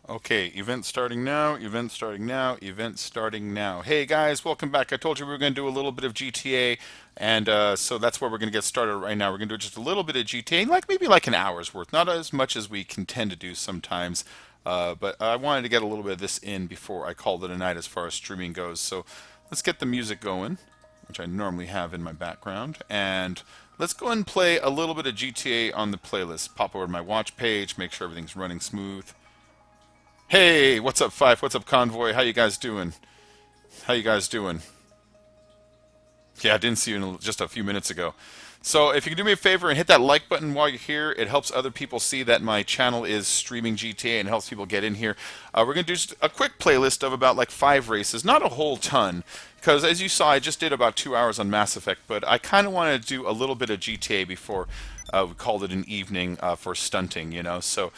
Okay, event starting now, event starting now, event starting now. Hey guys, welcome back. I told you we were going to do a little bit of GTA, and so that's where we're going to get started right now. We're going to do just a little bit of GTA, like maybe like an hour's worth, not as much as we can tend to do sometimes. But I wanted to get a little bit of this in before I called it a night as far as streaming goes. So let's get the music going, which I normally have in my background, and let's go and play a little bit of GTA on the playlist. Pop over to my watch page, make sure everything's running smooth. Hey, what's up, Fife? What's up, Convoy? How you guys doing? How you guys doing? Yeah, I didn't see you in just a few minutes ago. So if you can do me a favor and hit that like button while you're here, it helps other people see that my channel is streaming GTA and helps people get in here. We're going to do just a quick playlist of about like 5 races, not a whole ton, because as you saw, I just did about 2 hours on Mass Effect, but I kind of wanted to do a little bit of GTA before we called it an evening for stunting, you know. So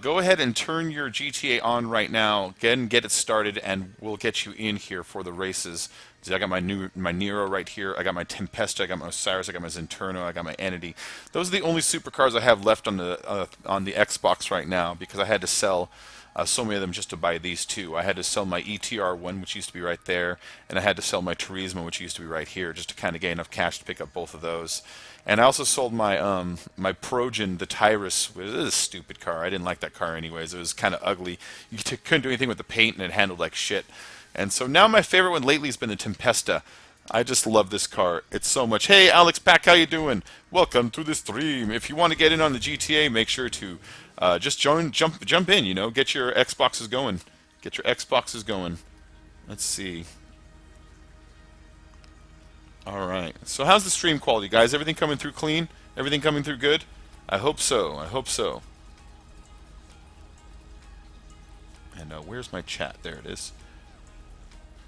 go ahead and turn your GTA on right now, get it started, and we'll get you in here for the races. See, I got my Nero right here. I got my Tempesta. I got my Osiris. I got my Zenturno. I got my Entity. Those are the only supercars I have left on the Xbox right now because I had to sell so many of them just to buy these two. I had to sell my ETR1, which used to be right there, and I had to sell my Turismo, which used to be right here, just to kind of get enough cash to pick up both of those. And I also sold my my Progen, the Tyrus. It was a stupid car. I didn't like that car anyways. It was kind of ugly. You couldn't do anything with the paint, and it handled like shit. And so now my favorite one lately has been the Tempesta. I just love this car. It's so much. Hey, Alex Pack, how you doing? Welcome to the stream. If you want to get in on the GTA, make sure to just jump in. You know, get your Xboxes going. Get your Xboxes going. Let's see. All right. So how's the stream quality, guys? Everything coming through clean? Everything coming through good? I hope so. I hope so. And where's my chat? There it is.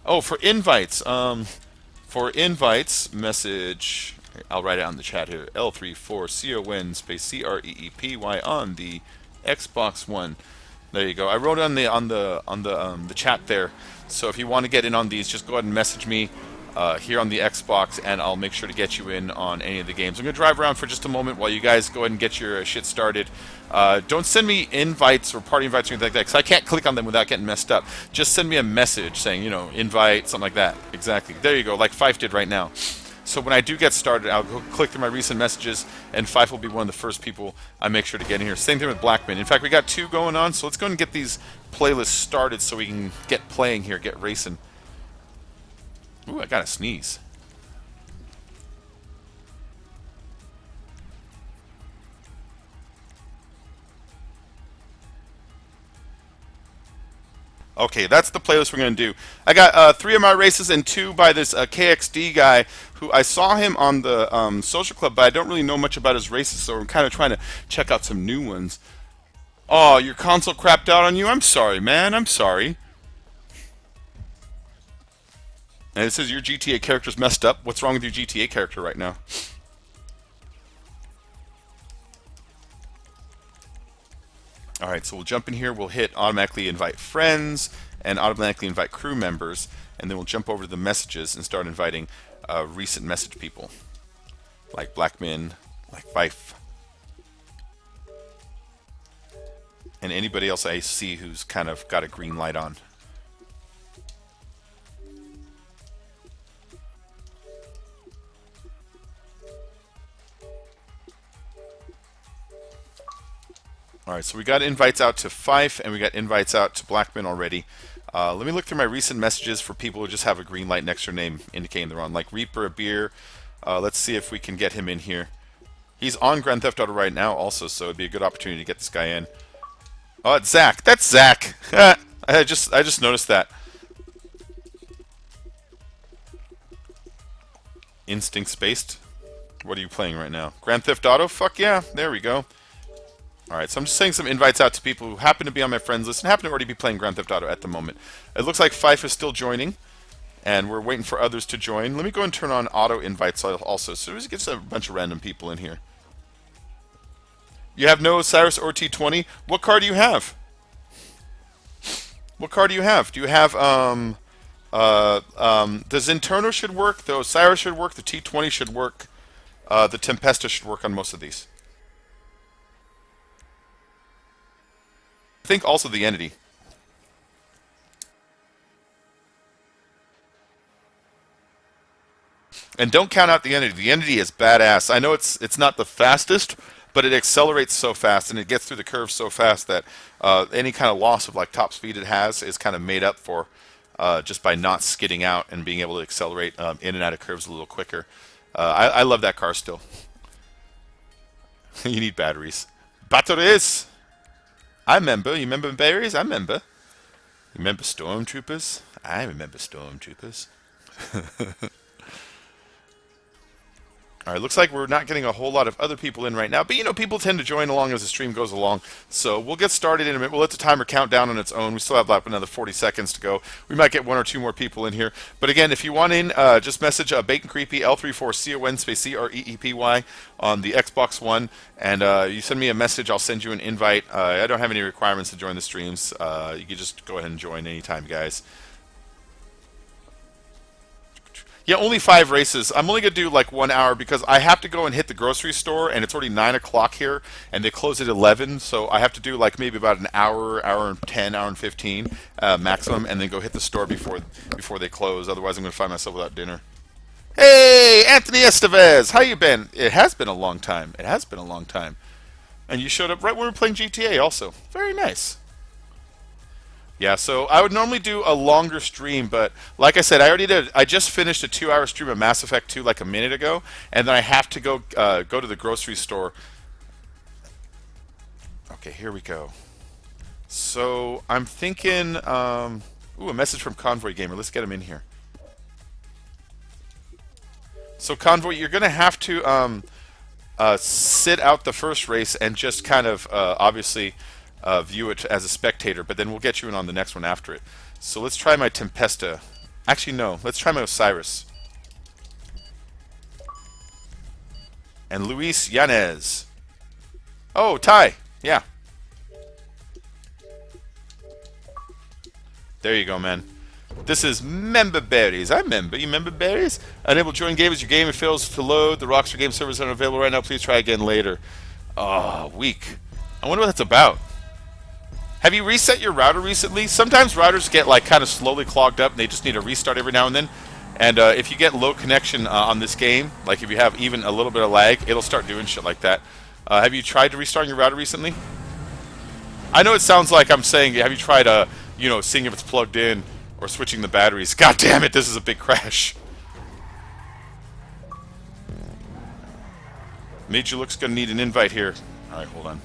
Oh, for invites. For invites, message. I'll write it on the chat here. L34CON space CREEPY on the Xbox One. There you go. I wrote it on the chat there. So if you want to get in on these, just go ahead and message me here on the Xbox, and I'll make sure to get you in on any of the games. I'm going to drive around for just a moment while you guys go ahead and get your shit started. Don't send me invites or party invites or anything like that, because I can't click on them without getting messed up. Just send me a message saying, you know, invite, something like that. Exactly. There you go, like Fife did right now. So when I do get started, I'll go click through my recent messages, and Fife will be one of the first people I make sure to get in here. Same thing with Blackman. In fact, we got two going on, so let's go and get these playlists started so we can get playing here, get racing. Ooh, I got a sneeze. Okay, that's the playlist we're going to do. I got 3 of my races and 2 by this KXD guy who I saw him on the social club, but I don't really know much about his races, so I'm kind of trying to check out some new ones. Oh, your console crapped out on you? I'm sorry, man. I'm sorry. And it says your GTA character's messed up. What's wrong with your GTA character right now? Alright, so we'll jump in here. We'll hit automatically invite friends and automatically invite crew members. And then we'll jump over to the messages and start inviting recent message people. Like Blackmin, like Fife. And anybody else I see who's kind of got a green light on. Alright, so we got invites out to Fife, and we got invites out to Blackman already. Let me look through my recent messages for people who just have a green light next to their name indicating they're on. Like Reaper, a beer. Let's see if we can get him in here. He's on Grand Theft Auto right now also, so it'd be a good opportunity to get this guy in. Oh, it's Zach. That's Zach. I just noticed that. Instinct Spaced. What are you playing right now? Grand Theft Auto? Fuck yeah. There we go. Alright, so I'm just sending some invites out to people who happen to be on my friends list and happen to already be playing Grand Theft Auto at the moment. It looks like Fife is still joining, and we're waiting for others to join. Let me go and turn on auto invites also, so we get a bunch of random people in here. You have no Osiris or T20? What car do you have? What car do you have? Do you have, the Zenturno should work, the Osiris should work, the T20 should work, the Tempesta should work on most of these. I think also the Entity. And don't count out the Entity. The Entity is badass. I know it's not the fastest, but it accelerates so fast and it gets through the curve so fast that any kind of loss of like top speed it has is kind of made up for just by not skidding out and being able to accelerate in and out of curves a little quicker. I love that car still. You need batteries. Batteries! I remember. You remember berries? I remember. You remember stormtroopers? I remember stormtroopers. All right, looks like we're not getting a whole lot of other people in right now, but you know, people tend to join along as the stream goes along. So we'll get started in a minute. We'll let the timer count down on its own. We still have like another 40 seconds to go. We might get one or two more people in here. But again, if you want in, just message Bacon Creepy L34CON space CREEPY on the Xbox One, and you send me a message. I'll send you an invite. I don't have any requirements to join the streams. You can just go ahead and join anytime, guys. Yeah, only 5 races. I'm only going to do like 1 hour because I have to go and hit the grocery store, and it's already 9 o'clock here, and they close at 11, so I have to do like maybe about an hour, hour and 10, hour and 15 maximum, and then go hit the store before they close. Otherwise, I'm going to find myself without dinner. Hey, Anthony Estevez! How you been? It has been a long time. It has been a long time. And you showed up right when we were playing GTA also. Very nice. Yeah, so I would normally do a longer stream, but like I said, I just finished a 2-hour stream of Mass Effect 2 like a minute ago, and then I have to go to the grocery store. Okay, here we go. So I'm thinking, ooh, a message from Convoy Gamer. Let's get him in here. So Convoy, you're going to have to sit out the first race and just kind of obviously view it as a spectator, but then we'll get you in on the next one after it. So let's try my Tempesta. Actually, no. Let's try my Osiris. And Luis Yanez. Oh, Ty. Yeah. There you go, man. This is Member Berries. I remember. You remember Berries? Unable to join game as your game fails to load. The Rockstar game servers aren't available right now. Please try again later. Oh, weak. I wonder what that's about. Have you reset your router recently? Sometimes routers get like kind of slowly clogged up and they just need a restart every now and then. And if you get low connection on this game, like if you have even a little bit of lag, it'll start doing shit like that. Have you tried to restart your router recently? I know it sounds like I'm saying, have you tried you know, seeing if it's plugged in or switching the batteries? God damn it, this is a big crash. Major looks gonna need an invite here. All right, hold on.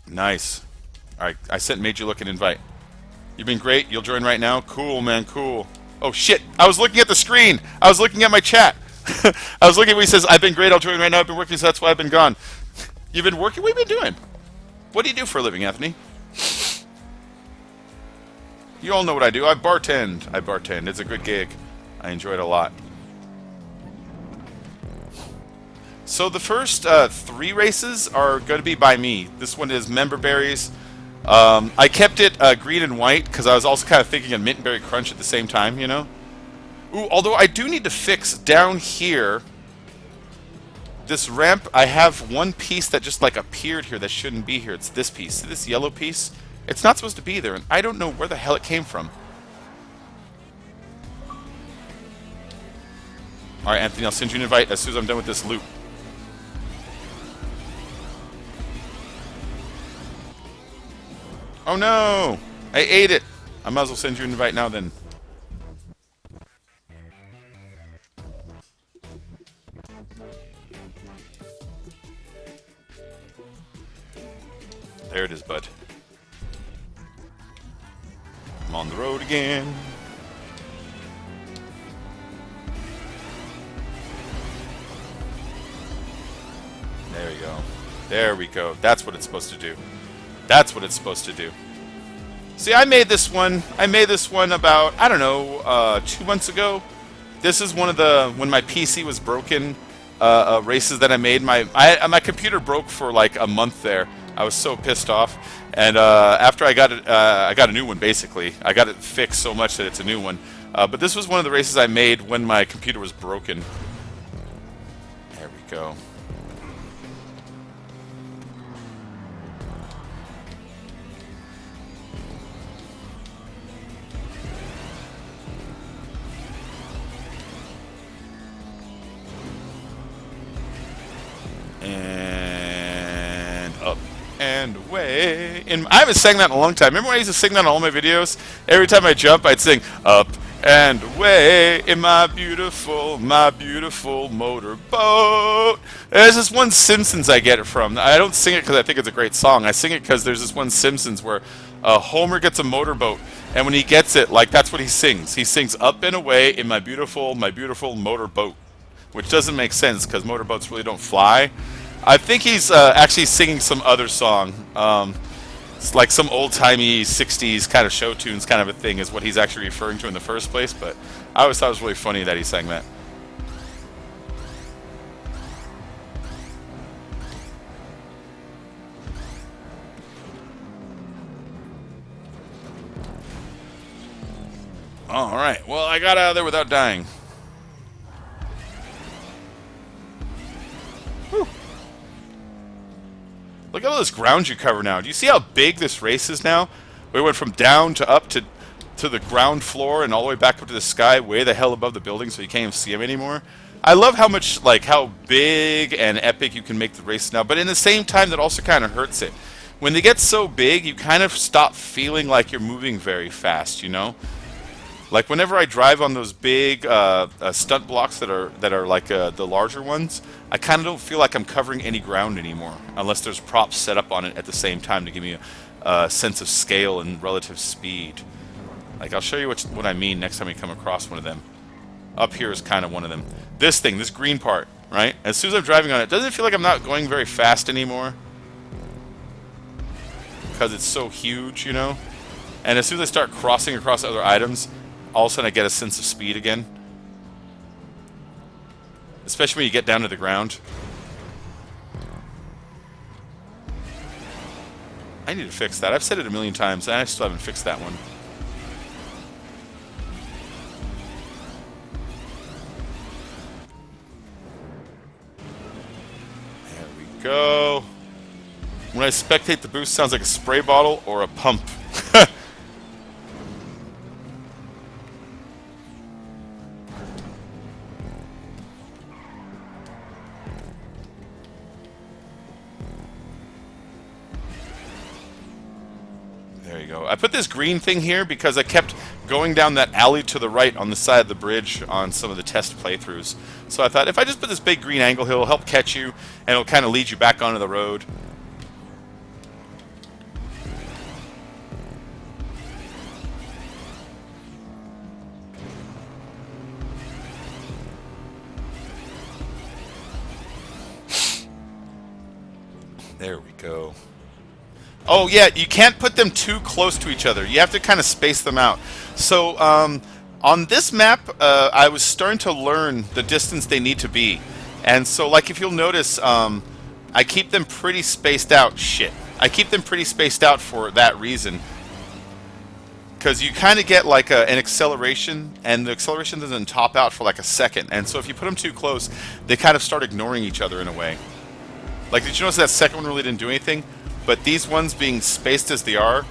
Nice. Alright, I sent Major Look an invite. You've been great. You'll join right now? Cool, man, cool. Oh, shit. I was looking at the screen. I was looking at my chat. I was looking at what he says, I've been great. I'll join right now. I've been working, so that's why I've been gone. You've been working? What have you been doing? What do you do for a living, Anthony? You all know what I do. I bartend. It's a good gig. I enjoy it a lot. So the first 3 races are going to be by me. This one is Member Berries. I kept it green and white because I was also kind of thinking of Mint and Berry Crunch at the same time, you know? Ooh, although I do need to fix down here. This ramp, I have one piece that just like appeared here that shouldn't be here. It's this piece. See this yellow piece? It's not supposed to be there, and I don't know where the hell it came from. Alright, Anthony, I'll send you an invite as soon as I'm done with this loop. Oh no! I ate it! I might as well send you an invite now then. There it is, bud. I'm on the road again. There we go. There we go. That's what it's supposed to do. That's what it's supposed to do. See, I made this one about, I don't know, 2 months ago. This is one of the, when my PC was broken, races that I made. My computer broke for like a month there. I was so pissed off. And after I got it, I got a new one basically. I got it fixed so much that it's a new one. But this was one of the races I made when my computer was broken. There we go. And up and away. And I haven't sang that in a long time. Remember when I used to sing that in all my videos? Every time I jump, I'd sing up and away in my beautiful motorboat. There's this one Simpsons I get it from. I don't sing it because I think it's a great song. I sing it because there's this one Simpsons where Homer gets a motorboat, and when he gets it, like, that's what he sings. He sings up and away in my beautiful motorboat, which doesn't make sense because motorboats really don't fly. I think he's actually singing some other song. It's like some old-timey 60s kind of show tunes kind of a thing is what he's actually referring to in the first place, but I always thought it was really funny that he sang that. Alright, well, I got out of there without dying. Whew. Look at all this ground you cover now. Do you see how big this race is now? We went from down to up to the ground floor and all the way back up to the sky, way the hell above the building, so you can't even see them anymore. I love how much, like, how big and epic you can make the race now, but in the same time, that also kind of hurts it. When they get so big, you kind of stop feeling like you're moving very fast, you know? Like whenever I drive on those big stunt blocks that are like the larger ones, I kind of don't feel like I'm covering any ground anymore, unless there's props set up on it at the same time to give me a sense of scale and relative speed. Like I'll show you what I mean next time we come across one of them. Up here is kind of one of them. This thing, this green part, right? As soon as I'm driving on it, doesn't it feel like I'm not going very fast anymore? Because it's so huge, you know? And as soon as I start crossing across other items, all of a sudden I get a sense of speed again. Especially when you get down to the ground. I need to fix that. I've said it a million times, and I still haven't fixed that one. There we go. When I spectate, the boost sounds like a spray bottle or a pump. There you go. I put this green thing here because I kept going down that alley to the right on the side of the bridge on some of the test playthroughs. So I thought if I just put this big green angle here, it'll help catch you and it'll kind of lead you back onto the road. There we go. Oh yeah, you can't put them too close to each other. You have to kind of space them out. So on this map, I was starting to learn the distance they need to be. And so like if you'll notice, I keep them pretty spaced out. Shit. I keep them pretty spaced out for that reason. Because you kind of get like an acceleration, and the acceleration doesn't top out for like a second. And so if you put them too close, they kind of start ignoring each other in a way. Like, did you notice that second one really didn't do anything? But these ones being spaced as they are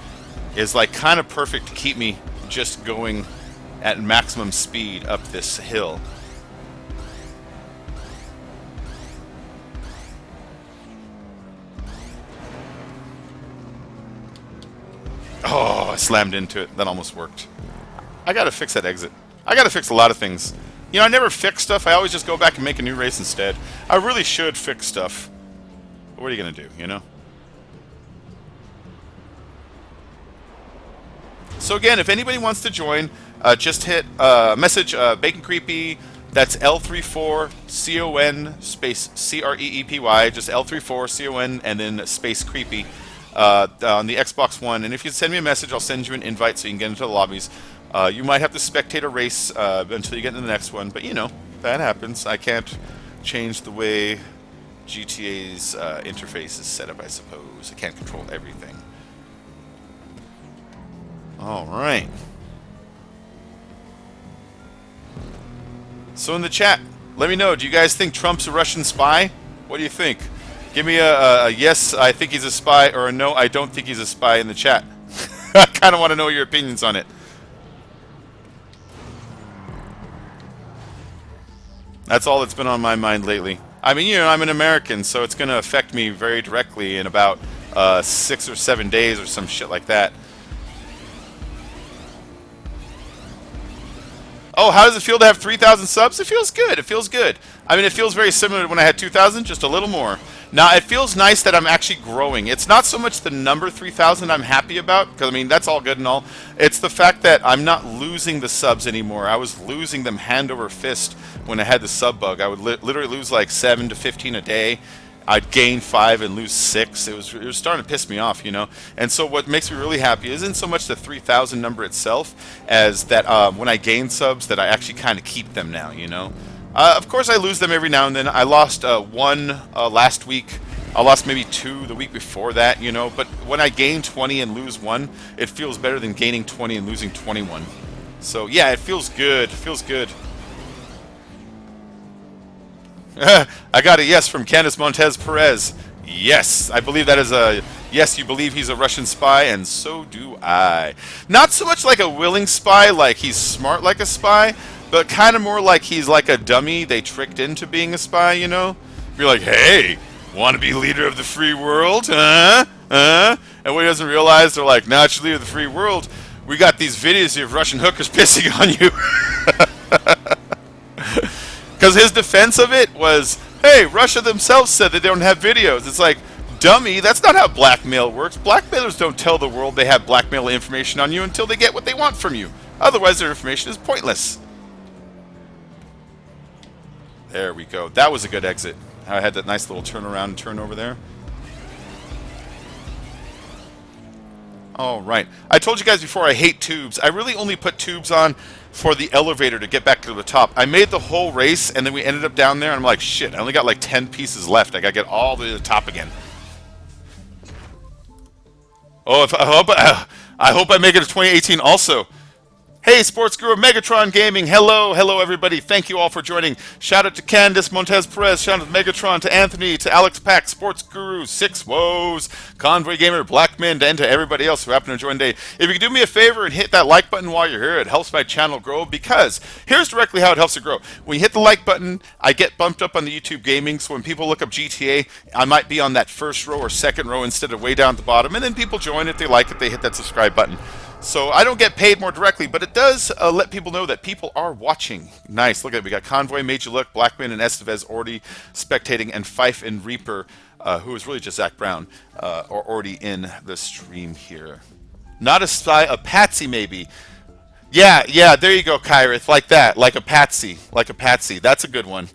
is like kind of perfect to keep me just going at maximum speed up this hill. Oh, I slammed into it. That almost worked. I gotta fix that exit. I gotta fix a lot of things. You know, I never fix stuff. I always just go back and make a new race instead. I really should fix stuff. But what are you gonna do, you know? So again, if anybody wants to join, just hit message Bacon Creepy. That's L34CON space CREEPY. Just L34CON and then space Creepy on the Xbox One. And if you send me a message, I'll send you an invite so you can get into the lobbies. You might have to spectate a race until you get into the next one, but you know, that happens. I can't change the way GTA's interface is set up, I suppose. I can't control everything. All right. So in the chat, let me know. Do you guys think Trump's a Russian spy? What do you think? Give me a yes, I think he's a spy, or a no, I don't think he's a spy in the chat. I kind of want to know your opinions on it. That's all that's been on my mind lately. I mean, you know, I'm an American, so it's going to affect me very directly in about 6 or 7 days or some shit like that. Oh, how does it feel to have 3,000 subs? It feels good. It feels good. I mean, it feels very similar to when I had 2,000, just a little more. Now, it feels nice that I'm actually growing. It's not so much the number 3,000 I'm happy about, because, I mean, that's all good and all. It's the fact that I'm not losing the subs anymore. I was losing them hand over fist when I had the sub bug. I would literally lose like 7 to 15 a day. I'd gain 5 and lose 6. It was starting to piss me off, you know. And so what makes me really happy isn't so much the 3,000 number itself as that when I gain subs that I actually kind of keep them now, you know. Of course I lose them every now and then. I lost 1 last week. I lost maybe 2 the week before that, you know. But when I gain 20 and lose 1, it feels better than gaining 20 and losing 21. So yeah, it feels good. It feels good. I got a yes from Candice Montez Perez. Yes, I believe that is a yes. You believe he's a Russian spy, and so do I. Not so much like a willing spy, like he's smart like a spy, but kind of more like he's like a dummy they tricked into being a spy. You know, you're like, hey, want to be leader of the free world? And what he doesn't realize, they're like, nah, you're leader of the free world. We got these videos of Russian hookers pissing on you. Because his defense of it was, hey, Russia themselves said that they don't have videos. It's like, dummy, that's not how blackmail works. Blackmailers don't tell the world they have blackmail information on you until they get what they want from you. Otherwise, their information is pointless. There we go. That was a good exit. I had that nice little turnaround and turn over there. All right. I told you guys before I hate tubes. I really only put tubes on for the elevator to get back to the top. I made the whole race, and then we ended up down there, and I'm like, shit, I only got like 10 pieces left. I gotta get all the way to the top again. Oh, I hope I make it to 2018 also. Hey, Sports Guru Megatron Gaming. Hello, hello, everybody. Thank you all for joining. Shout out to Candice Montez Perez. Shout out to Megatron, to Anthony, to Alex Pack, Sports Guru, Six Woes, Convoy Gamer, Blackman, and to everybody else who happened to join today. If you could do me a favor and hit that like button while you're here, it helps my channel grow, because here's directly how it helps it grow. When you hit the like button, I get bumped up on the YouTube gaming, so when people look up GTA, I might be on that first row or second row instead of way down at the bottom, and then people join if they like it, they hit that subscribe button. So I don't get paid more directly, but it does let people know that people are watching. Nice. Look at it. We got Convoy, Major Look, Blackman, and Estevez already spectating, and Fife and Reaper, who is really just Zach Brown, are already in the stream here. Not a spy, a patsy maybe. Yeah, there you go, Kyrith. Like that. Like a patsy. Like a patsy. That's a good one.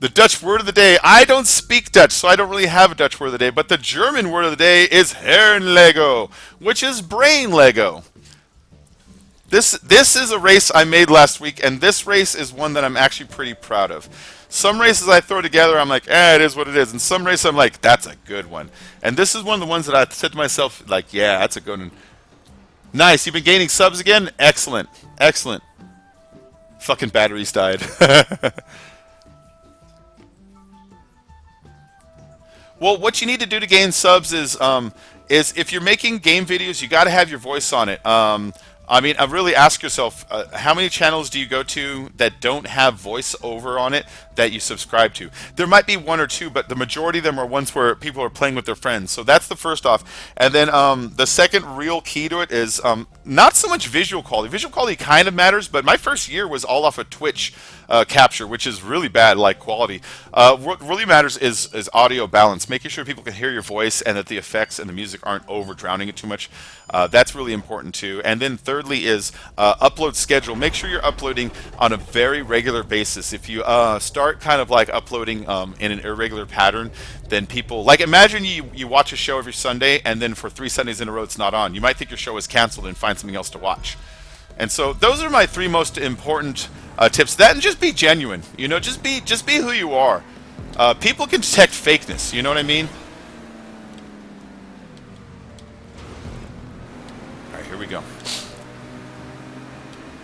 The Dutch word of the day. I don't speak Dutch, so I don't really have a Dutch word of the day, but the German word of the day is Herrenlego, which is brain Lego. This is a race I made last week, and this race is one that I'm actually pretty proud of. Some races I throw together, I'm like, it is what it is. And some races I'm like, that's a good one. And this is one of the ones that I said to myself, like, yeah, that's a good one. Nice, you've been gaining subs again? Excellent, excellent. Fucking batteries died. Well, what you need to do to gain subs is if you're making game videos, you got to have your voice on it. I mean, I really ask yourself, how many channels do you go to that don't have voiceover on it that you subscribe to? There might be 1 or 2, but the majority of them are ones where people are playing with their friends. So that's the first off. And then the second real key to it is not so much visual quality. Visual quality kind of matters, but my first year was all off of Twitch capture, which is really bad, like quality. What really matters is audio balance, making sure people can hear your voice and that the effects and the music aren't over drowning it too much. That's really important too. And then thirdly is upload schedule. Make sure you're uploading on a very regular basis. If you start kind of like uploading in an irregular pattern, then people, like, imagine you watch a show every Sunday and then for 3 Sundays in a row it's not on. You might think your show is canceled and find something else to watch. And so those are my 3 most important tips. That, and just be genuine. You know, just be who you are. People can detect fakeness. You know what I mean? All right, here we go.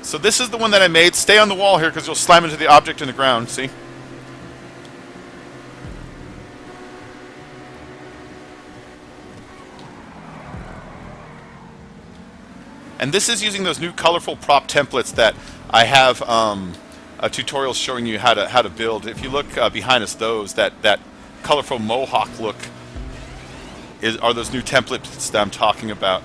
So this is the one that I made. Stay on the wall here because you'll slam into the object in the ground. See? And this is using those new colorful prop templates that I have tutorials showing you how to build. If you look behind us, that colorful mohawk look are those new templates that I'm talking about.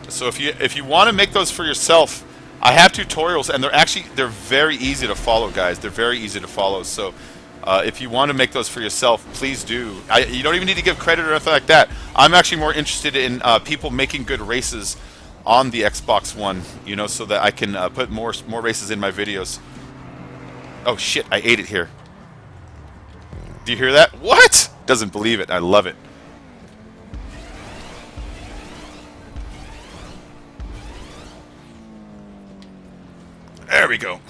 So if you want to make those for yourself, I have tutorials, and they're very easy to follow, guys. They're very easy to follow. So if you want to make those for yourself, please do. You don't even need to give credit or anything like that. I'm actually more interested in people making good races on the Xbox One, you know, so that I can put more races in my videos. Oh shit, I ate it here. Do you hear that? What? Doesn't believe it. I love it. There we go.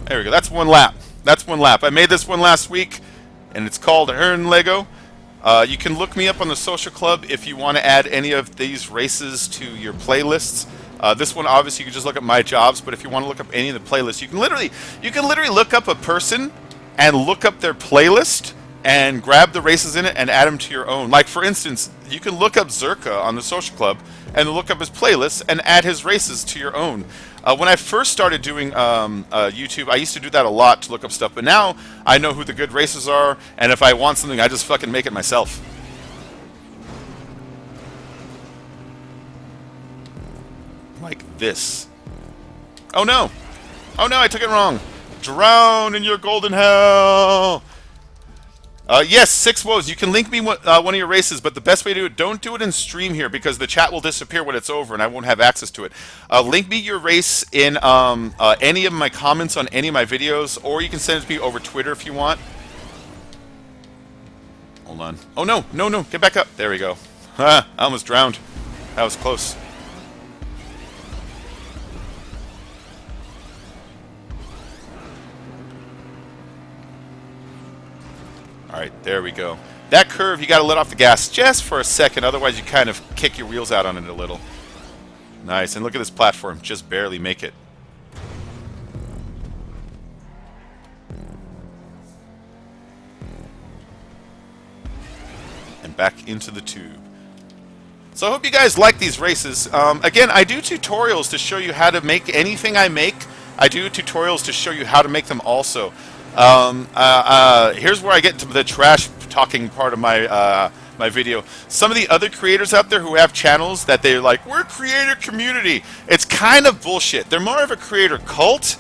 There we go. That's one lap. That's one lap. I made this one last week, and it's called Earn Lego. You can look me up on the social club if you want to add any of these races to your playlists. This one, obviously, you can just look up my jobs, but if you want to look up any of the playlists, you can literally look up a person and look up their playlist and grab the races in it and add them to your own. Like, for instance, you can look up Zerka on the social club and look up his playlists and add his races to your own. When I first started doing YouTube, I used to do that a lot to look up stuff, but now I know who the good races are, and if I want something, I just fucking make it myself. Like this. Oh no! Oh no, I took it wrong! Drown in your golden hell! Yes, 6 woes. You can link me one of your races, but the best way to do it, don't do it in stream here because the chat will disappear when it's over and I won't have access to it. Link me your race in any of my comments on any of my videos, or you can send it to me over Twitter if you want. Hold on. Oh no, no, no, get back up. There we go. I almost drowned. That was close. Alright, there we go. That curve, you got to let off the gas just for a second, otherwise you kind of kick your wheels out on it a little. Nice, and look at this platform, just barely make it. And back into the tube. So I hope you guys like these races. Again, I do tutorials to show you how to make anything I make. I do tutorials to show you how to make them also. Here's where I get into the trash talking part of my my video. Some of the other creators out there who have channels that they're like, we're creator community. It's kind of bullshit. They're more of a creator cult.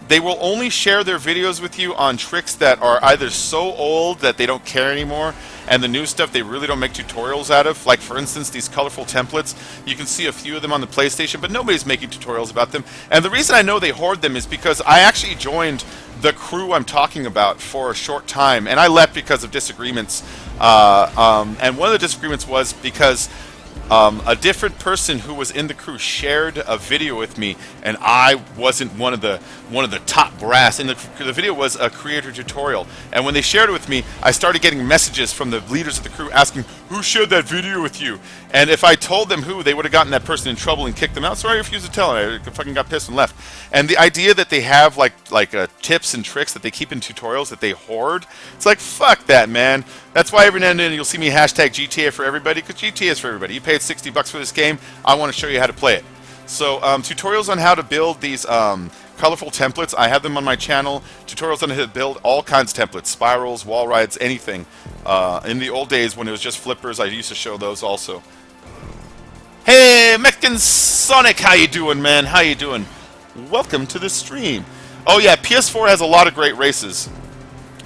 They will only share their videos with you on tricks that are either so old that they don't care anymore, and the new stuff they really don't make tutorials out of. Like, for instance, these colorful templates. You can see a few of them on the PlayStation, but nobody's making tutorials about them. And the reason I know they hoard them is because I actually joined the crew I'm talking about for a short time, and I left because of disagreements. And one of the disagreements was because a different person who was in the crew shared a video with me, and I wasn't one of the top brass. And the video was a creator tutorial. And when they shared it with me, I started getting messages from the leaders of the crew asking, "Who shared that video with you?" And if I told them who, they would have gotten that person in trouble and kicked them out. So I refused to tell, and I fucking got pissed and left. And the idea that they have like tips and tricks that they keep in tutorials that they hoard, it's like, fuck that, man. That's why every now and then you'll see me hashtag GTA for everybody, because GTA is for everybody. You paid $60 for this game, I want to show you how to play it. So tutorials on how to build these colorful templates, I have them on my channel. Tutorials on how to build all kinds of templates, spirals, wall rides, anything. In the old days when it was just flippers, I used to show those also. Hey, Mexican Sonic, how you doing, man? How you doing? Welcome to the stream. Oh yeah, PS4 has a lot of great races.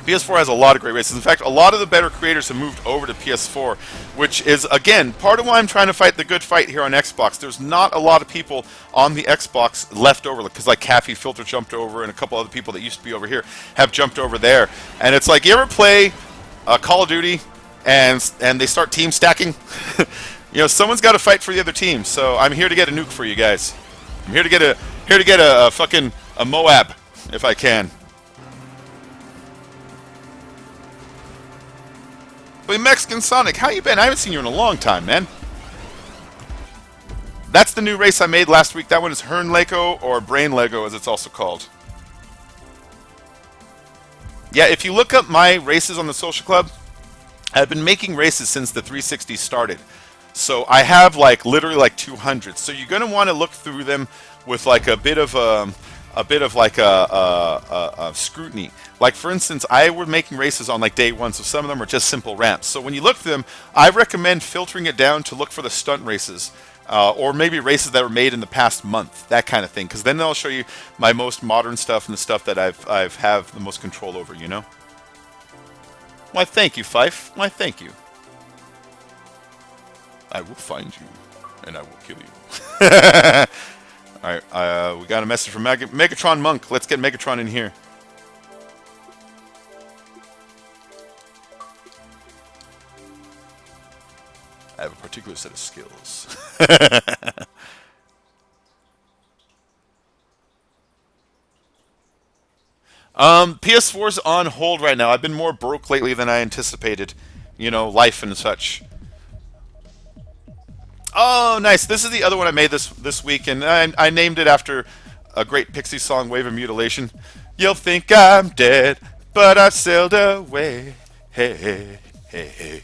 PS4 has a lot of great races. In fact, a lot of the better creators have moved over to PS4, which is, again, part of why I'm trying to fight the good fight here on Xbox. There's not a lot of people on the Xbox left over, because like Caffey Filter jumped over, and a couple other people that used to be over here have jumped over there. And it's like, you ever play Call of Duty and they start team stacking? You know, someone's got to fight for the other team. So I'm here to get a nuke for you guys. I'm here to get a fucking Moab, if I can. But Mexican Sonic, how you been? I haven't seen you in a long time, man. That's the new race I made last week. That one is Hern Lego, or Brain Lego as it's also called. Yeah, if you look up my races on the social club, I've been making races since the 360 started. So I have like literally like 200. So you're going to want to look through them with like a bit of scrutiny. Like for instance, I were making races on like day one, so some of them are just simple ramps. So when you look at them, I recommend filtering it down to look for the stunt races. Or maybe races that were made in the past month, that kind of thing. Because then they'll show you my most modern stuff and the stuff that I've have the most control over, you know? Why, thank you, Fife. Why, thank you. I will find you, and I will kill you. Alright, we got a message from Megatron Monk. Let's get Megatron in here. I have a particular set of skills. PS4's on hold right now. I've been more broke lately than I anticipated. You know, life and such. Oh, nice. This is the other one I made this week, and I named it after a great Pixie song, Wave of Mutilation. You'll think I'm dead, but I've sailed away. Hey, hey, hey, hey.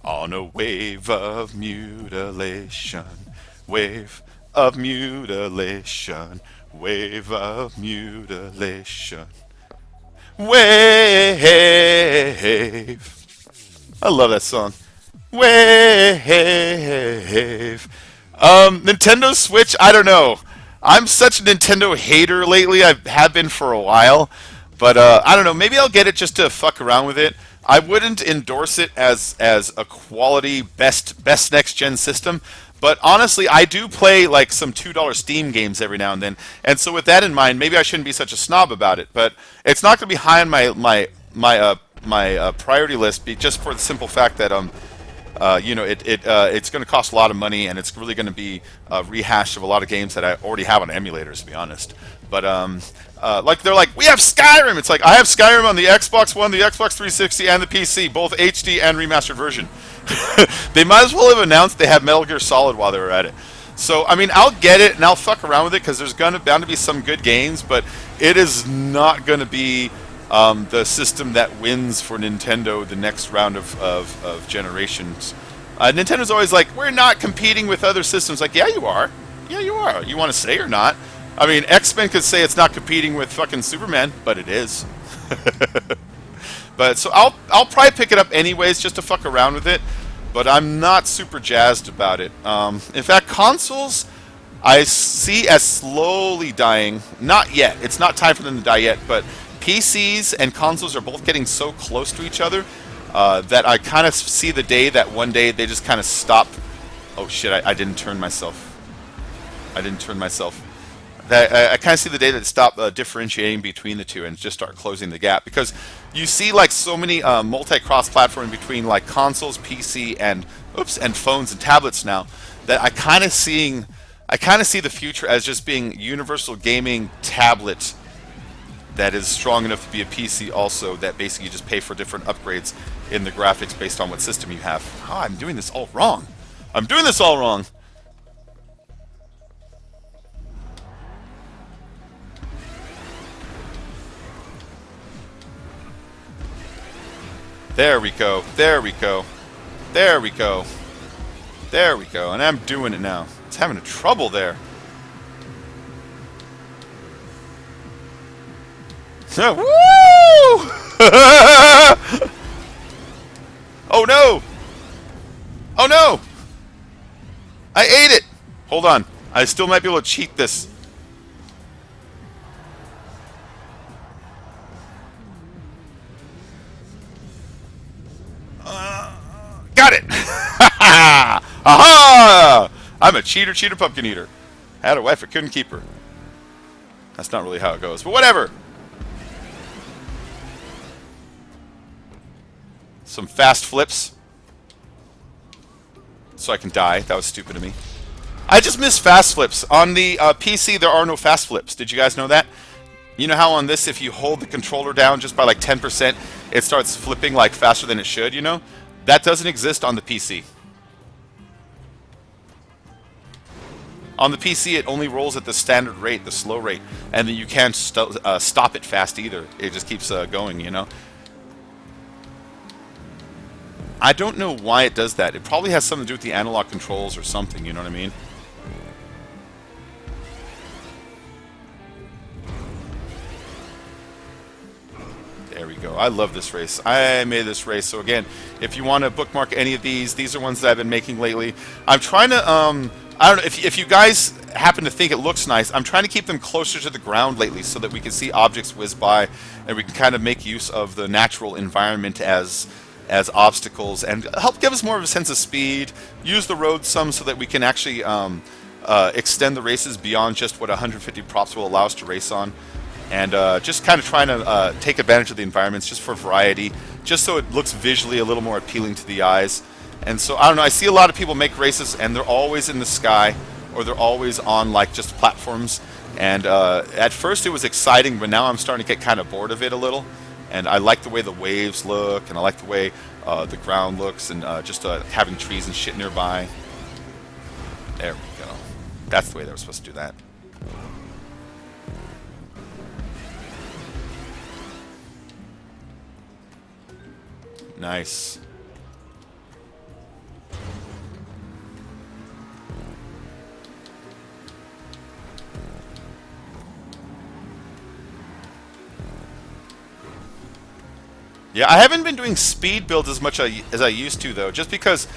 On a wave of mutilation. Wave of mutilation. Wave of mutilation. Wave. I love that song. Wave. Nintendo Switch, I don't know. I'm such a Nintendo hater lately. I have been for a while. But I don't know. Maybe I'll get it just to fuck around with it. I wouldn't endorse it as a quality best next gen system. But honestly, I do play like some $2 Steam games every now and then, and so with that in mind, maybe I shouldn't be such a snob about it. But it's not going to be high on my priority list, just for the simple fact that you know, it's going to cost a lot of money, and it's really going to be a rehash of a lot of games that I already have on emulators, to be honest. But like they're like, we have Skyrim. It's like, I have Skyrim on the Xbox One, the Xbox 360, and the PC, both HD and remastered version. They might as well have announced they have Metal Gear Solid while they were at it. So I mean, I'll get it and I'll fuck around with it because there's bound to be some good games, but it is not going to be the system that wins for Nintendo the next round of generations. Nintendo's always like, we're not competing with other systems. Like, yeah, you are. Yeah, you are. You want to say or not? I mean, X-Men could say it's not competing with fucking Superman, but it is. But so I'll probably pick it up anyways just to fuck around with it, but I'm not super jazzed about it. In fact, consoles I see as slowly dying. Not yet. It's not time for them to die yet, but PCs and consoles are both getting so close to each other that I kind of see the day that one day they just kind of stop. Oh shit, I didn't turn myself. I kind of see the day that stop differentiating between the two and just start closing the gap, because you see like so many multi-cross platform between like consoles, PC, and phones and tablets now, that I kind of see the future as just being universal gaming tablet that is strong enough to be a PC also, that basically you just pay for different upgrades in the graphics based on what system you have. Oh, I'm doing this all wrong. There we go. And I'm doing it now. It's having trouble there. Woo! Oh no! Oh no! I ate it! Hold on. I still might be able to cheat this. Got it! Aha! I'm a cheater pumpkin eater. Had a wife, I couldn't keep her. That's not really how it goes, but whatever. Some fast flips. So I can die. That was stupid of me. I just missed fast flips. On the PC, there are no fast flips. Did you guys know that? You know how on this, if you hold the controller down just by like 10%, it starts flipping like faster than it should, you know? That doesn't exist on the PC. On the PC, it only rolls at the standard rate, the slow rate, and then you can't stop it fast either. It just keeps going, you know? I don't know why it does that. It probably has something to do with the analog controls or something, you know what I mean? There we go. I love this race. I made this race. So again, if you want to bookmark any of these are ones that I've been making lately. I'm trying to, I don't know, if you guys happen to think it looks nice, I'm trying to keep them closer to the ground lately so that we can see objects whiz by and we can kind of make use of the natural environment as obstacles and help give us more of a sense of speed, use the road some so that we can actually extend the races beyond just what 150 props will allow us to race on. And just kind of trying to take advantage of the environments just for variety, just so it looks visually a little more appealing to the eyes. And so, I don't know, I see a lot of people make races and they're always in the sky or they're always on like just platforms. And at first it was exciting, but now I'm starting to get kind of bored of it a little. And I like the way the waves look and I like the way the ground looks and just having trees and shit nearby. There we go. That's the way they were supposed to do that. Nice. Yeah, I haven't been doing speed builds as much as I used to, though, just because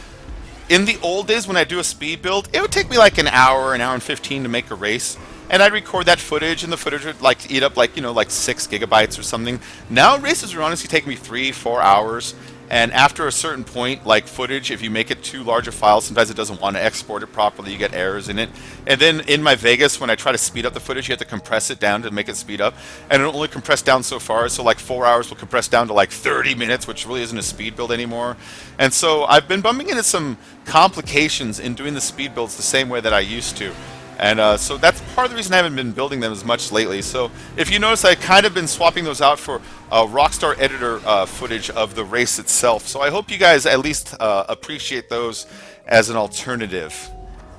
in the old days when I do a speed build, it would take me like an hour and 15 to make a race. And I'd record that footage, and the footage would like eat up like, you know, like 6 gigabytes or something. Now races are honestly taking me 3-4 hours. And after a certain point, like footage, if you make it too large a file, sometimes it doesn't want to export it properly. You get errors in it. And then in my Vegas, when I try to speed up the footage, you have to compress it down to make it speed up. And it'll only compress down so far. So like 4 hours will compress down to like 30 minutes, which really isn't a speed build anymore. And so I've been bumping into some complications in doing the speed builds the same way that I used to. And so that's part of the reason I haven't been building them as much lately. So if you notice, I kind of been swapping those out for Rockstar Editor footage of the race itself. So I hope you guys at least appreciate those as an alternative,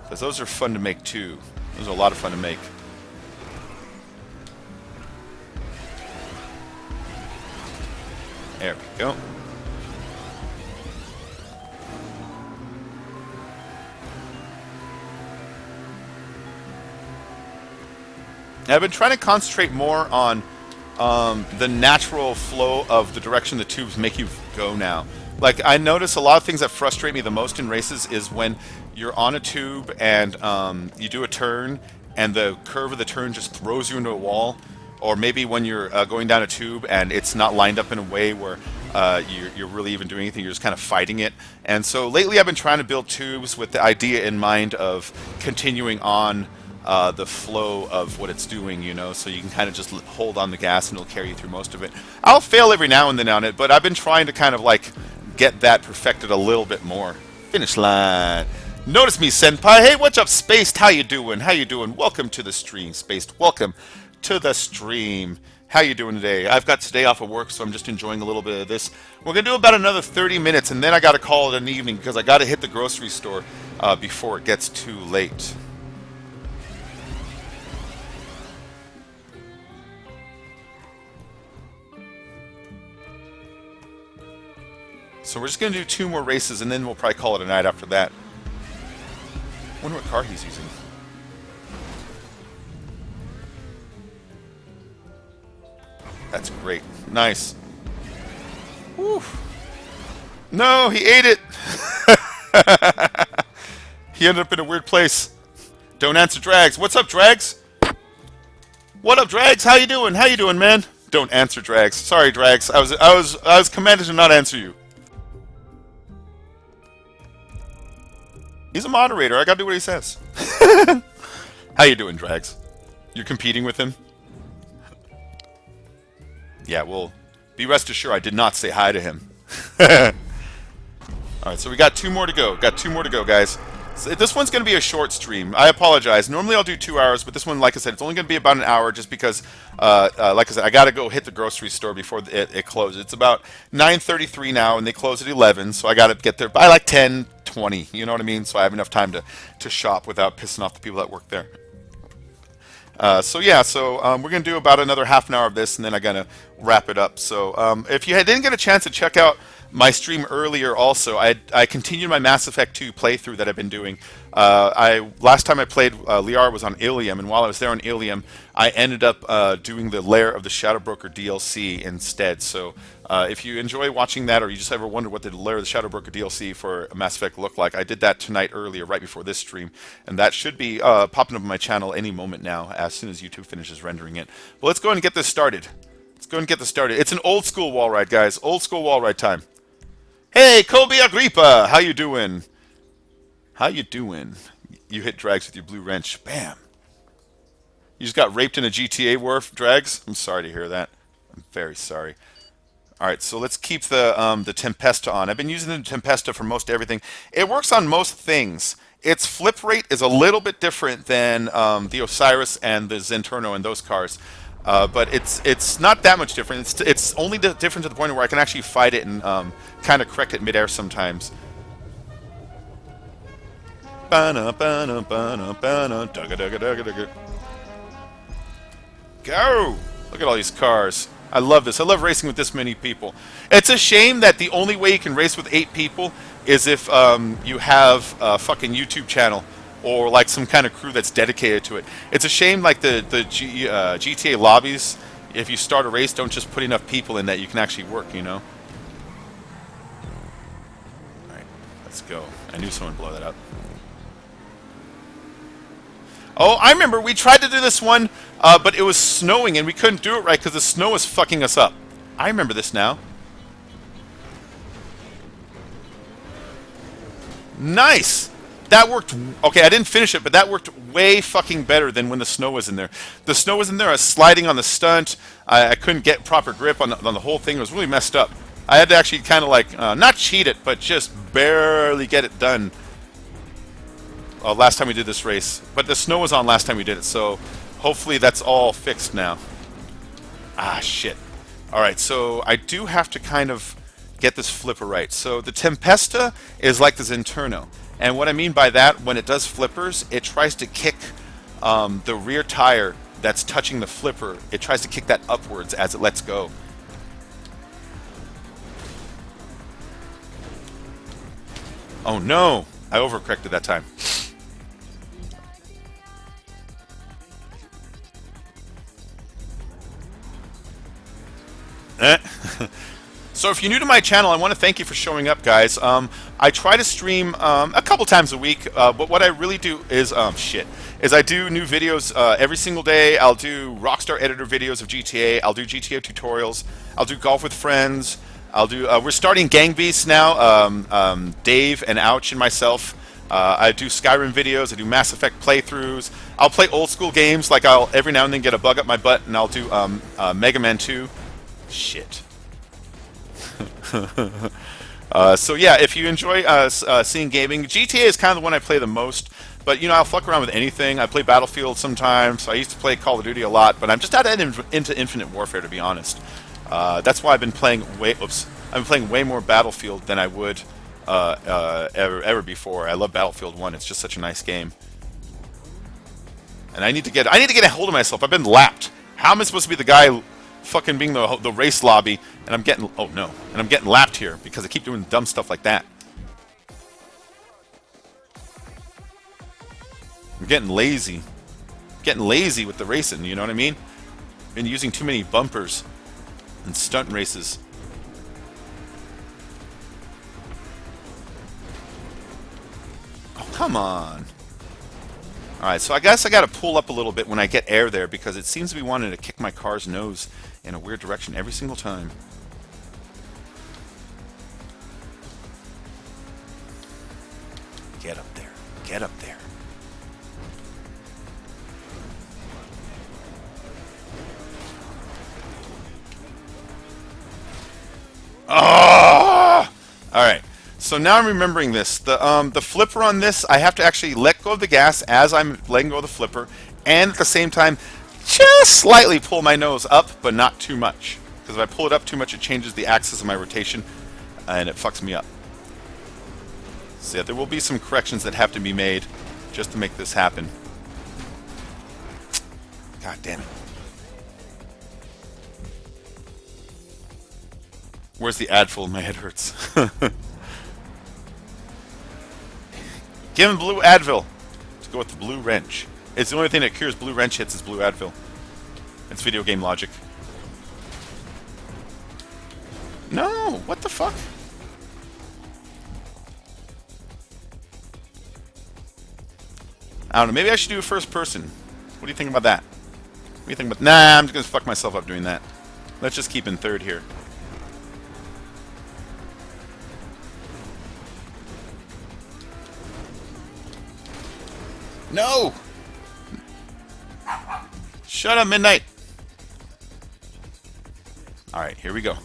because those are fun to make too. Those are a lot of fun to make. There we go. I've been trying to concentrate more on the natural flow of the direction the tubes make you go now. Like, I notice a lot of things that frustrate me the most in races is when you're on a tube and you do a turn and the curve of the turn just throws you into a wall. Or maybe when you're going down a tube and it's not lined up in a way where you're really even doing anything, you're just kind of fighting it. And so lately I've been trying to build tubes with the idea in mind of continuing on the flow of what it's doing, you know, so you can kind of just hold on the gas and it'll carry you through most of it. I'll fail every now and then on it, but I've been trying to kind of like get that perfected a little bit more. Finish line. Notice me, Senpai. Hey, what's up, Spaced? How you doing? How you doing? Welcome to the stream, Spaced. Welcome to the stream. How you doing today? I've got today off of work, so I'm just enjoying a little bit of this. We're going to do about another 30 minutes, and then I got to call it an evening because I got to hit the grocery store before it gets too late. So we're just going to do 2 more races, and then we'll probably call it a night after that. Wonder what car he's using. That's great. Nice. Whew. No, he ate it! He ended up in a weird place. Don't answer Drags. What's up, Drags? What up, Drags? How you doing? How you doing, man? Don't answer Drags. Sorry, Drags. I was commanded to not answer you. He's a moderator. I gotta do what he says. How you doing, Drags? You're competing with him? Yeah, well, be rest assured I did not say hi to him. Alright, so we got 2 more to go. Got 2 more to go, guys. So this one's going to be a short stream. I apologize. Normally I'll do 2 hours, but this one, like I said, it's only going to be about an hour just because, like I said, I got to go hit the grocery store before it closes. It's about 9:33 now, and they close at 11, so I got to get there by like 10:20. You know what I mean? So I have enough time to shop without pissing off the people that work there. So we're going to do about another half an hour of this, and then wrap it up. So if you didn't get a chance to check out my stream earlier, also I continued my Mass Effect 2 playthrough that I've been doing. Last time I played Liara was on Ilium, and while I was there on Ilium, I ended up doing the Lair of the Shadow Broker DLC instead. So if you enjoy watching that, or you just ever wonder what the Lair of the Shadow Broker DLC for Mass Effect looked like, I did that tonight earlier, right before this stream, and that should be popping up on my channel any moment now, as soon as YouTube finishes rendering it. But let's go ahead and get this started. Let's go ahead and get this started. It's an old school wall ride, guys. Old school wall ride time. Hey, Kobe Agrippa, how you doing? How you doing? You hit Drags with your blue wrench. Bam. You just got raped in a GTA wharf, Drags? I'm sorry to hear that. I'm very sorry. All right, so let's keep the Tempesta on. I've been using the Tempesta for most everything. It works on most things. Its flip rate is a little bit different than the Osiris and the Zenturno and those cars. But it's not that much different. It's only different to the point where I can actually fight it and kind of correct it midair sometimes. Go! Look at all these cars. I love this. I love racing with this many people. It's a shame that the only way you can race with 8 people is if you have a fucking YouTube channel or like some kind of crew that's dedicated to it. It's a shame like the GTA lobbies, if you start a race, don't just put enough people in that you can actually work, you know? Alright, let's go. I knew someone would blow that up. Oh, I remember we tried to do this one, but it was snowing and we couldn't do it right because the snow was fucking us up. I remember this now. Nice! That worked. Okay, I didn't finish it, but that worked way fucking better than when the snow was in there. The snow was in there. I was sliding on the stunt. I couldn't get proper grip on the whole thing. It was really messed up. I had to actually kind of like not cheat it, but just barely get it done. Last time we did this race, but the snow was on last time we did it, so hopefully that's all fixed now. Ah, shit. All right, so I do have to kind of get this flipper right. So the Tempesta is like the Zenturno. And what I mean by that, when it does flippers, it tries to kick the rear tire that's touching the flipper. It tries to kick that upwards as it lets go. Oh no! I overcorrected that time. So if you're new to my channel, I want to thank you for showing up, guys. I try to stream a couple times a week, but what I really do is I do new videos every single day. I'll do Rockstar editor videos of GTA. I'll do GTA tutorials. I'll do golf with friends. I'll do. We're starting Gang Beasts now. Dave and Ouch and myself. I do Skyrim videos. I do Mass Effect playthroughs. I'll play old school games. Like I'll every now and then get a bug up my butt, and I'll do Mega Man 2. Shit. So yeah, if you enjoy seeing gaming, GTA is kind of the one I play the most. But you know, I'll fuck around with anything. I play Battlefield sometimes. I used to play Call of Duty a lot, but I'm just into Infinite Warfare, to be honest. That's why I've been playing way more Battlefield than I would ever before. I love Battlefield 1. It's just such a nice game. And I need to get a hold of myself. I've been lapped. How am I supposed to be the guy fucking being the race lobby, and I'm getting I'm getting lapped here because I keep doing dumb stuff like that. I'm getting lazy with the racing, you know what I mean? Been using too many bumpers and stunt races. Oh, come on. Alright, so I guess I gotta pull up a little bit when I get air there because it seems to be wanting to kick my car's nose in a weird direction every single time. Get up there. Get up there. Oh! Alright. So now I'm remembering this. The flipper on this, I have to actually let go of the gas as I'm letting go of the flipper, and at the same time, just slightly pull my nose up, but not too much. Because if I pull it up too much, it changes the axis of my rotation, and it fucks me up. So yeah, there will be some corrections that have to be made just to make this happen. God damn it. Where's the Advil? My head hurts. Give him blue Advil. Let's go with the blue wrench. It's the only thing that cures blue wrench hits is blue Advil. It's video game logic. No! What the fuck? I don't know. Maybe I should do a first person. What do you think about that? What do you think about... Nah, I'm just going to fuck myself up doing that. Let's just keep in third here. No! Shut up, Midnight! Alright, here we go.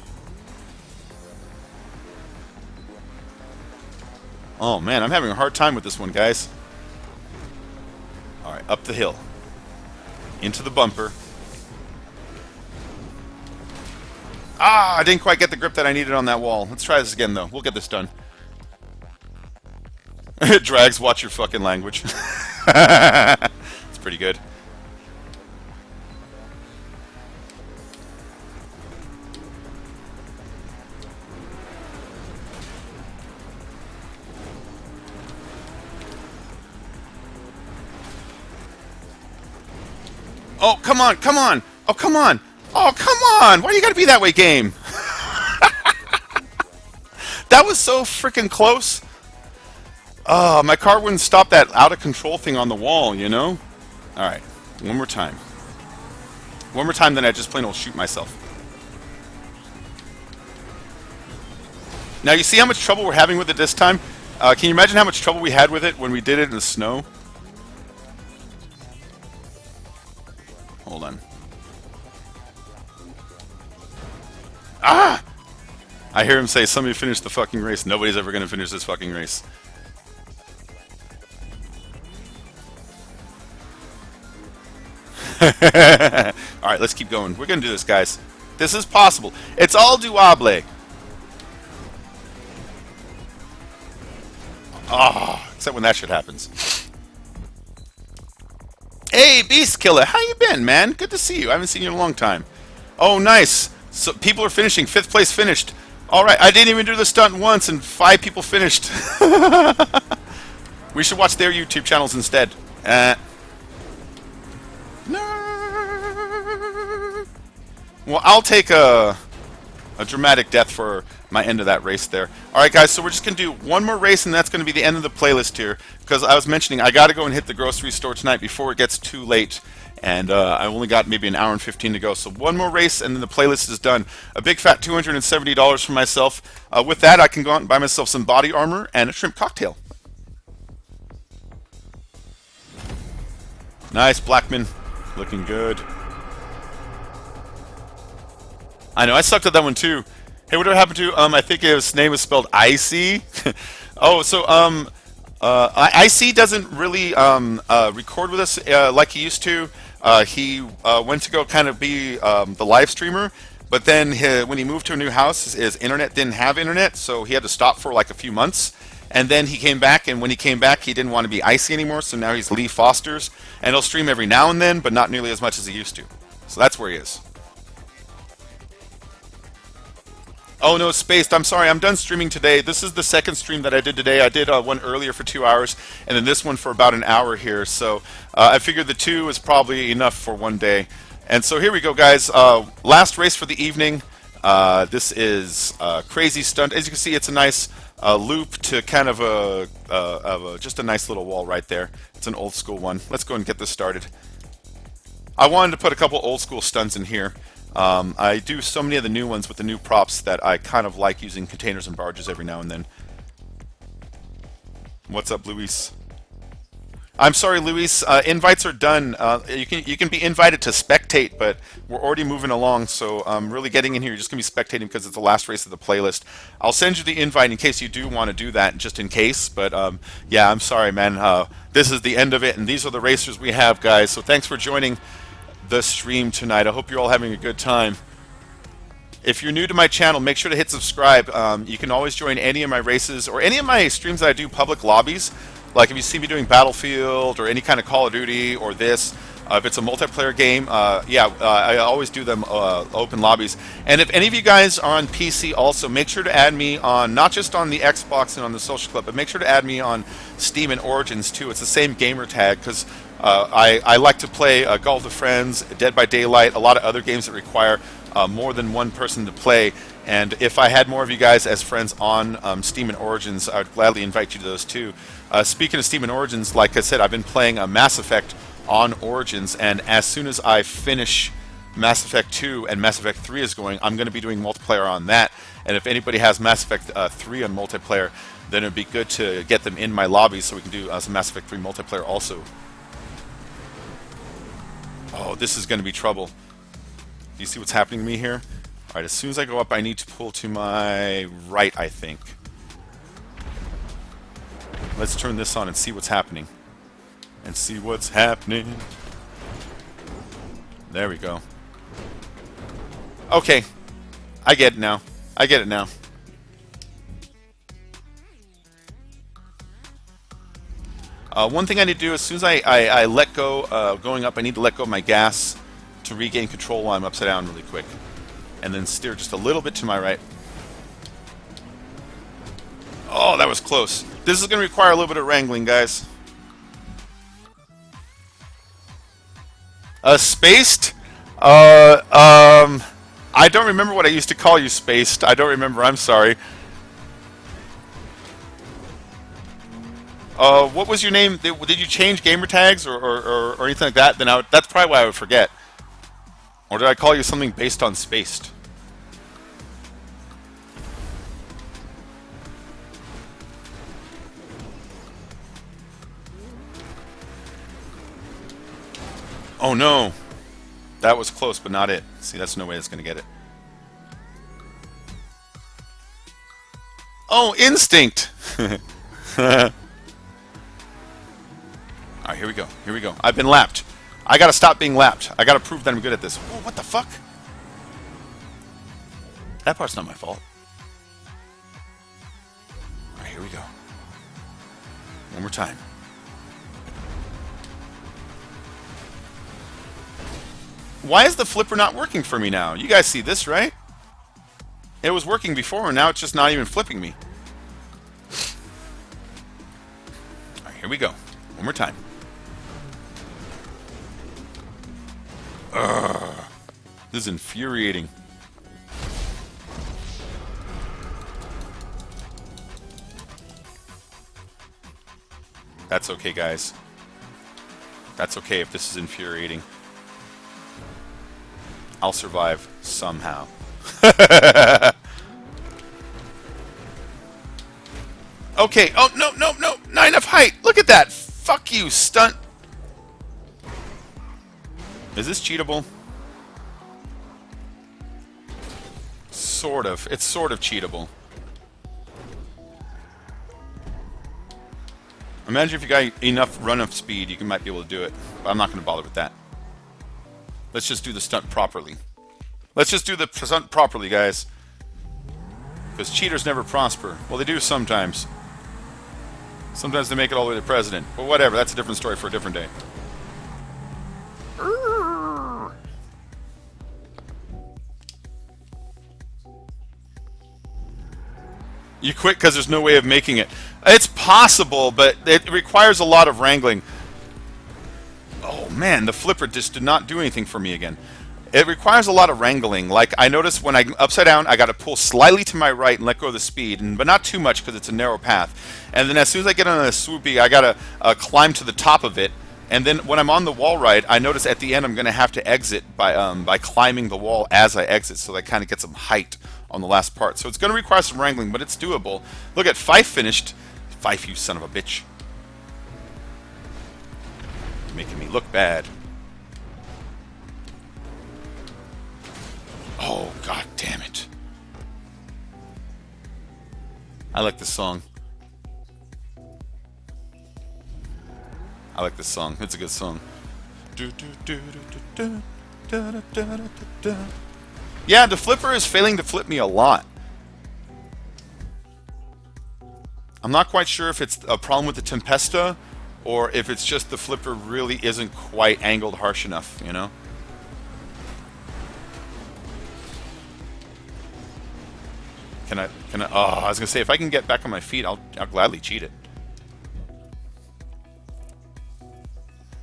Oh man, I'm having a hard time with this one, guys. Alright, up the hill. Into the bumper. Ah, I didn't quite get the grip that I needed on that wall. Let's try this again, though. We'll get this done. Drags, watch your fucking language. It's pretty good. Oh, come on, come on! Oh, come on! Oh, come on! Why do you gotta be that way, game? That was so freaking close. My car wouldn't stop that out-of-control thing on the wall, you know? Alright, one more time. One more time, then I just plain old shoot myself. Now, you see how much trouble we're having with it this time? Can you imagine how much trouble we had with it when we did it in the snow? Hold on. Ah! I hear him say, somebody finish the fucking race. Nobody's ever going to finish this fucking race. Alright, let's keep going. We're going to do this, guys. This is possible. It's all doable. Ah, except when that shit happens. Hey, Beast Killer, how you been, man? Good to see you. I haven't seen you in a long time. Oh, nice. So people are finishing. 5th place finished. All right, I didn't even do the stunt once, and 5 people finished. We should watch their YouTube channels instead. No. Well, I'll take a dramatic death for my end of that race there. Alright guys, so we're just going to do one more race, and that's going to be the end of the playlist here. Because I was mentioning, I got to go and hit the grocery store tonight before it gets too late. And I only got maybe an hour and 15 to go. So one more race, and then the playlist is done. A big fat $270 for myself. With that, I can go out and buy myself some body armor and a shrimp cocktail. Nice, Blackman. Looking good. I know, I sucked at that one too. Hey, whatever happened to, I think his name was spelled IC. Oh, so, IC doesn't really record with us like he used to. He went to go kind of be the live streamer, but then when he moved to a new house, his internet didn't have internet, so he had to stop for like a few months. And then he came back, and when he came back, he didn't want to be IC anymore, so now he's Lee Foster's. And he'll stream every now and then, but not nearly as much as he used to. So that's where he is. Oh no, Spaced, I'm sorry, I'm done streaming today. This is the second stream that I did today. I did one earlier for 2 hours, and then this one for about an hour here. So I figured the 2 is probably enough for one day. And so here we go, guys. Last race for the evening. This is Crazy Stunt. As you can see, it's a nice loop to kind of just a nice little wall right there. It's an old school one. Let's go and get this started. I wanted to put a couple old school stunts in here. I do so many of the new ones with the new props that I kind of like using containers and barges every now and then. What's up, Luis? I'm sorry, Luis. Invites are done. You can be invited to spectate, but we're already moving along, so really getting in here, you're just going to be spectating because it's the last race of the playlist. I'll send you the invite in case you do want to do that, just in case. But yeah, I'm sorry, man. This is the end of it, and these are the racers we have, guys. So thanks for joining the stream tonight. I hope you're all having a good time. If you're new to my channel, make sure to hit subscribe. You can always join any of my races or any of my streams that I do public lobbies. Like if you see me doing Battlefield or any kind of Call of Duty or this, If it's a multiplayer game, I always do them open lobbies. And if any of you guys are on PC also, make sure to add me on, not just on the Xbox and on the social club, but make sure to add me on Steam and Origins too. It's the same gamer tag, because I like to play Golf with Friends, Dead by Daylight, a lot of other games that require more than one person to play. And if I had more of you guys as friends on Steam and Origins, I would gladly invite you to those too. Speaking of Steam and Origins, like I said, I've been playing Mass Effect on Origins, and as soon as I finish Mass Effect 2 and Mass Effect 3 is going, I'm going to be doing multiplayer on that. And if anybody has Mass Effect 3 on multiplayer, then it would be good to get them in my lobby so we can do some Mass Effect 3 multiplayer also. Oh, this is going to be trouble. Do you see what's happening to me here? Alright, as soon as I go up, I need to pull to my right, I think. Let's turn this on and see what's happening. And see what's happening. There we go. Okay. I get it now. I get it now. One thing I need to do, as soon as I let go, going up, I need to let go of my gas to regain control while I'm upside down really quick. And then steer just a little bit to my right. Oh, that was close. This is going to require a little bit of wrangling, guys. Spaced? I don't remember what I used to call you, Spaced. I don't remember. I'm sorry. What was your name? Did you change gamer tags or anything like that? Then that's probably why I would forget. Or did I call you something based on Spaced? Oh no! That was close, but not it. See, that's no way that's going to get it. Oh, instinct! Alright, here we go. Here we go. I've been lapped. I gotta stop being lapped. I gotta prove that I'm good at this. Whoa, what the fuck? That part's not my fault. Alright, here we go. One more time. Why is the flipper not working for me now? You guys see this, right? It was working before, and now it's just not even flipping me. Alright, here we go. One more time. Ugh. This is infuriating. That's okay, guys. That's okay if this is infuriating. I'll survive somehow. Okay. Oh, no, no, no. Not enough height. Look at that. Fuck you, stunt. Is this cheatable? Sort of. It's sort of cheatable. Imagine if you got enough run-up speed, you might be able to do it. But I'm not going to bother with that. Let's just do the stunt properly. Let's just do the stunt properly, guys. Because cheaters never prosper. Well, they do sometimes. Sometimes they make it all the way to president. But whatever, that's a different story for a different day. You quit because there's no way of making it. It's possible, but it requires a lot of wrangling. Oh man, the flipper just did not do anything for me again. It requires a lot of wrangling. Like, I noticed when I'm upside down, I got to pull slightly to my right and let go of the speed, but not too much because it's a narrow path. And then as soon as I get on a swoopy, I got to climb to the top of it. And then when I'm on the wall ride, I notice at the end I'm going to have to exit by climbing the wall as I exit, so that kind of gets some height on the last part. So it's going to require some wrangling, but it's doable. Look at Fife finished. Fife, you son of a bitch. Making me look bad. Oh, god damn it. I like this song. I like this song. It's a good song. Yeah, the flipper is failing to flip me a lot. I'm not quite sure if it's a problem with the Tempesta or if it's just the flipper really isn't quite angled harsh enough, you know? Oh, I was gonna say, if I can get back on my feet, I'll gladly cheat it.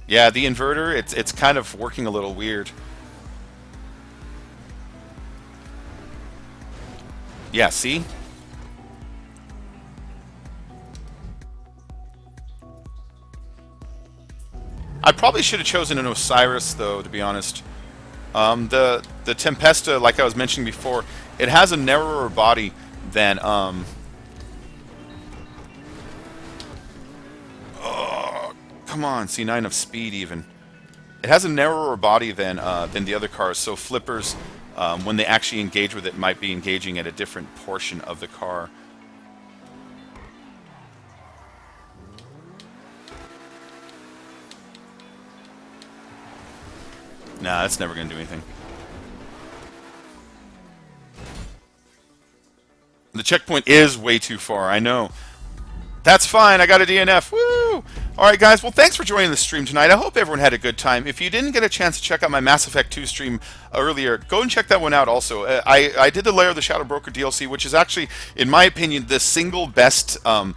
Yeah, the inverter, it's kind of working a little weird. Yeah, see? I probably should have chosen an Osiris, though, to be honest. The Tempesta, like I was mentioning before, it has a narrower body than oh, come on, C9 of speed even. It has a narrower body than the other cars, so flippers, when they actually engage with it, might be engaging at a different portion of the car. Nah, that's never going to do anything. The checkpoint is way too far, I know. That's fine, I got a DNF. Woo! Alright guys, well thanks for joining the stream tonight. I hope everyone had a good time. If you didn't get a chance to check out my Mass Effect 2 stream earlier, go and check that one out also. I did the Lair of the Shadow Broker DLC, which is actually, in my opinion, the single best hour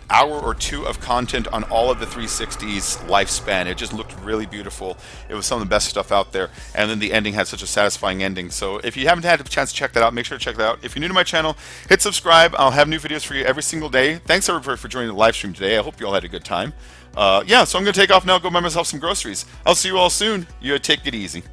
or two of content on all of the 360's lifespan. It just looked really beautiful. It was some of the best stuff out there, and then the ending had such a satisfying ending. So if you haven't had a chance to check that out, make sure to check that out. If you're new to my channel, hit subscribe. I'll have new videos for you every single day. Thanks everybody for joining the live stream today. I hope you all had a good time. Yeah, so I'm going to take off now, go buy myself some groceries. I'll see you all soon. You take it easy.